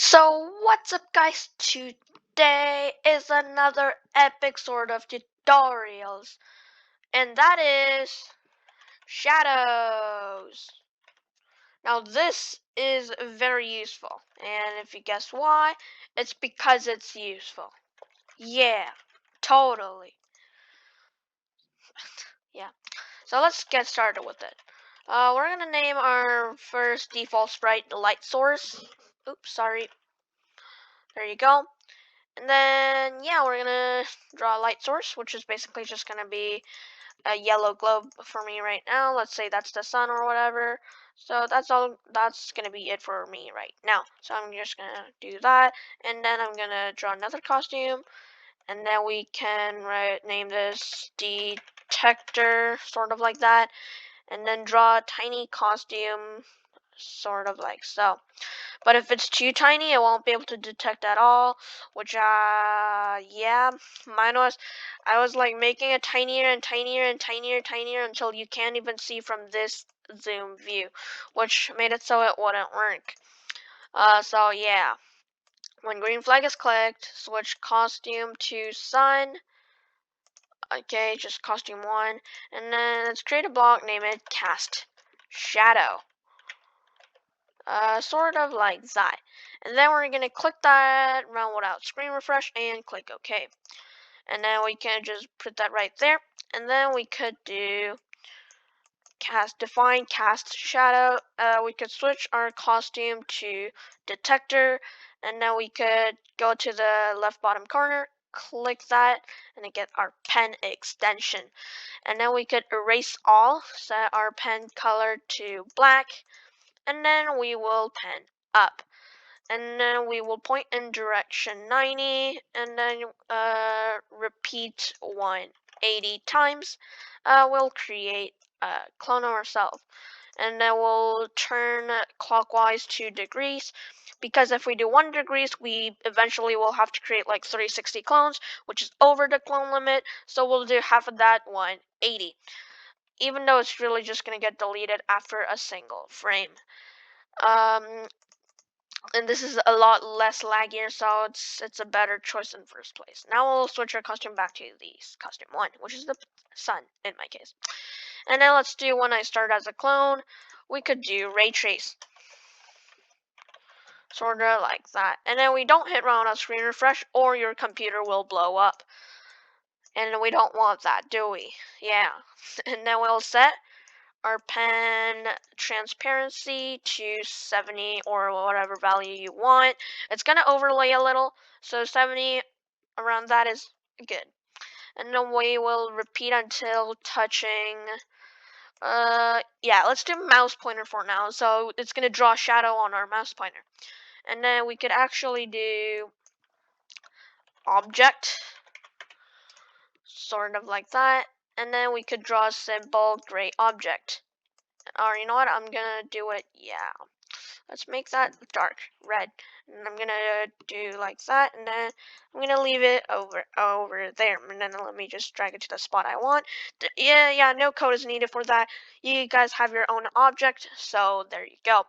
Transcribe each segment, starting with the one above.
So what's up guys, today is another epic sort of tutorials, and that is shadows. Now this is very useful, and if you guess why, it's because it's useful. Yeah, totally. Yeah, so let's get started with it. We're gonna name our first default sprite light source. Oops, sorry. There you go. And then, yeah, we're gonna draw a light source, which is basically just gonna be a yellow globe for me right now. Let's say that's the sun or whatever. So that's gonna be it for me right now. So I'm just gonna do that, and then I'm gonna draw another costume, and then we can name this detector, sort of like that, and then draw a tiny costume, sort of like so. But if it's too tiny, it won't be able to detect at all, which, yeah, I was like making it tinier and tinier and tinier until you can't even see from this zoom view, which made it so it wouldn't work. So yeah, when green flag is clicked, switch costume to sun. Okay, just costume one, and then let's create a block, name it cast shadow. Sort of like that. And then we're going to click that, run without screen refresh, and click OK. And then we can just put that right there. And then we could do define cast shadow. We could switch our costume to detector, and then we could go to the left bottom corner, click that, and then get our pen extension. And then we could erase all, set our pen color to black, and then we will pen up, and then we will point in direction 90, and then repeat 180 times. We'll create a clone of ourselves, and then we'll turn clockwise 2 degrees, because if we do 1 degrees, we eventually will have to create like 360 clones, which is over the clone limit. So we'll do half of that, 180, even though it's really just going to get deleted after a single frame. And this is a lot less laggier, so it's a better choice in first place. Now we'll switch our costume back to the costume one, which is the sun in my case. And then let's do when I start as a clone. We could do ray trace, sort of like that. And then we don't hit run on screen refresh, or your computer will blow up. And we don't want that, do we? Yeah. And then we'll set our pen transparency to 70 or whatever value you want. It's going to overlay a little, so 70 around that is good. And then we will repeat until touching, yeah, let's do mouse pointer for now. So it's going to draw a shadow on our mouse pointer. And then we could actually do object, sort of like that. And then we could draw a simple gray object. Or you know what, I'm gonna do it, yeah. Let's make that dark red. And I'm gonna do like that, and then I'm gonna leave it over there. And then let me just drag it to the spot I want. Yeah, no code is needed for that. You guys have your own object, so there you go.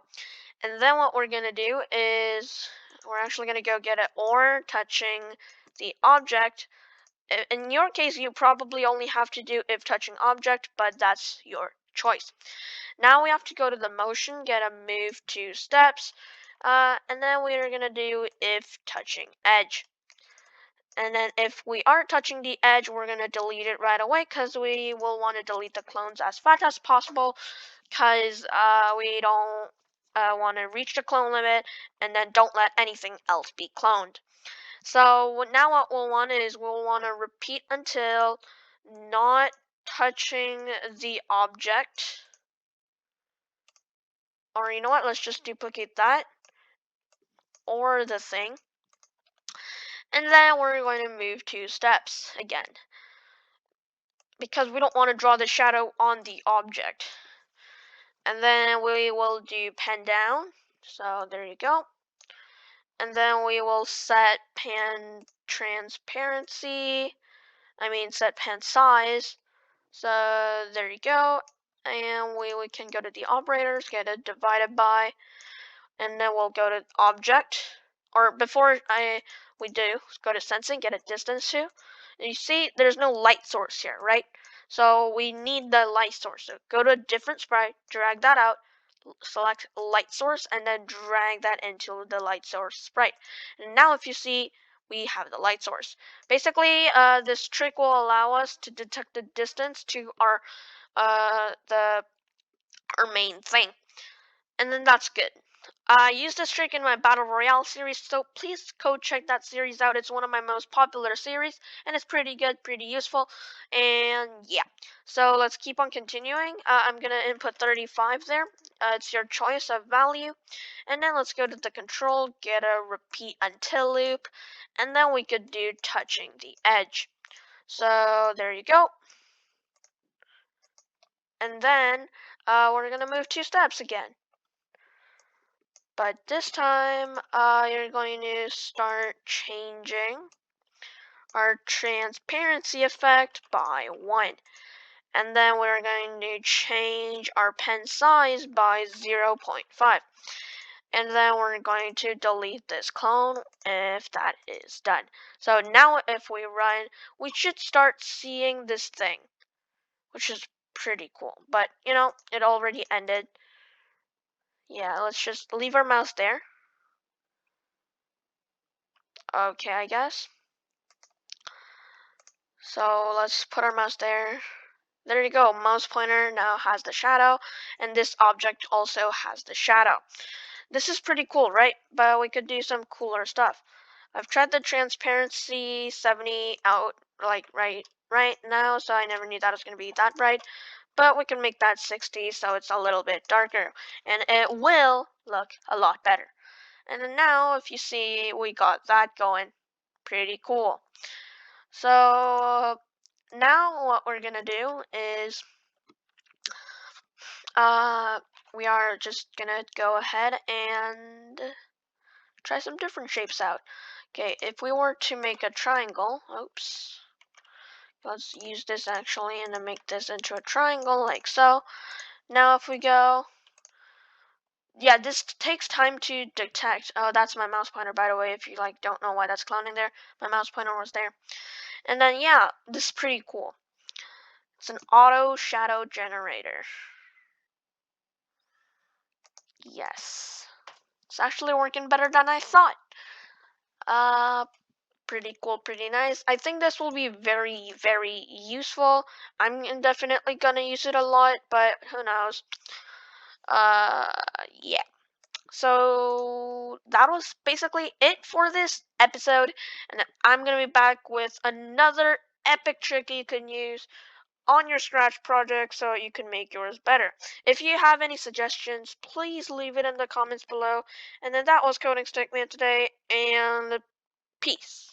And then what we're gonna do is we're actually gonna go get it or touching the object. In your case, you probably only have to do if touching object, but that's your choice. Now we have to go to the motion, get a move 2 steps, and then we are going to do if touching edge. And then if we aren't touching the edge, we're going to delete it right away, because we will want to delete the clones as fast as possible, because we don't want to reach the clone limit, and then don't let anything else be cloned. So now what we'll want is we'll want to repeat until not touching the object. Or you know what, let's just duplicate that, or the thing. And then we're going to move 2 steps again, because we don't want to draw the shadow on the object. And then we will do pen down, so there you go. And then we will set pen transparency, set pen size, so there you go. And we can go to the operators, get it divided by, and then we'll go to object, or before we do, go to sensing, get a distance to. And you see there's no light source here, right? So we need the light source. So go to a different sprite, drag that out, select light source, and then drag that into the light source sprite. And now if you see, we have the light source. Basically, this trick will allow us to detect the distance to our main thing. And then that's good. I used this trick in my Battle Royale series, so please go check that series out. It's one of my most popular series, and it's pretty good, pretty useful, and yeah. So let's keep on continuing. I'm gonna input 35 there. It's your choice of value. And then let's go to the control, get a repeat until loop, and then we could do touching the edge. So there you go. And then we're gonna move 2 steps again. But this time, you're going to start changing our transparency effect by 1. And then we're going to change our pen size by 0.5. And then we're going to delete this clone if that is done. So now if we run, we should start seeing this thing, which is pretty cool. But, you know, it already ended. Yeah, let's just leave our mouse there. Okay, I guess. So let's put our mouse there. There you go. Mouse pointer now has the shadow, and this object also has the shadow. This is pretty cool, right? But we could do some cooler stuff. I've tried the transparency 70 out like right now, so I never knew that was going to be that bright. But we can make that 60 so it's a little bit darker, and it will look a lot better. And then now if you see, we got that going. Pretty cool. So now what we're gonna do is we are just gonna go ahead and try some different shapes out. Okay, if we were to make a triangle, oops, let's use this actually and then make this into a triangle like so. Now if we go, yeah, this takes time to detect. Oh, that's my mouse pointer, by the way, if you like don't know why that's clowning there. My mouse pointer was there. And then yeah, this is pretty cool. It's an auto shadow generator. Yes. It's actually working better than I thought. Uh, pretty cool, pretty nice. I think this will be very, very useful. I'm definitely gonna use it a lot, but who knows. Uh, yeah. So that was basically it for this episode, and I'm gonna be back with another epic trick you can use on your Scratch project so you can make yours better. If you have any suggestions, please leave it in the comments below. And then that was Coding Stickman today, and peace.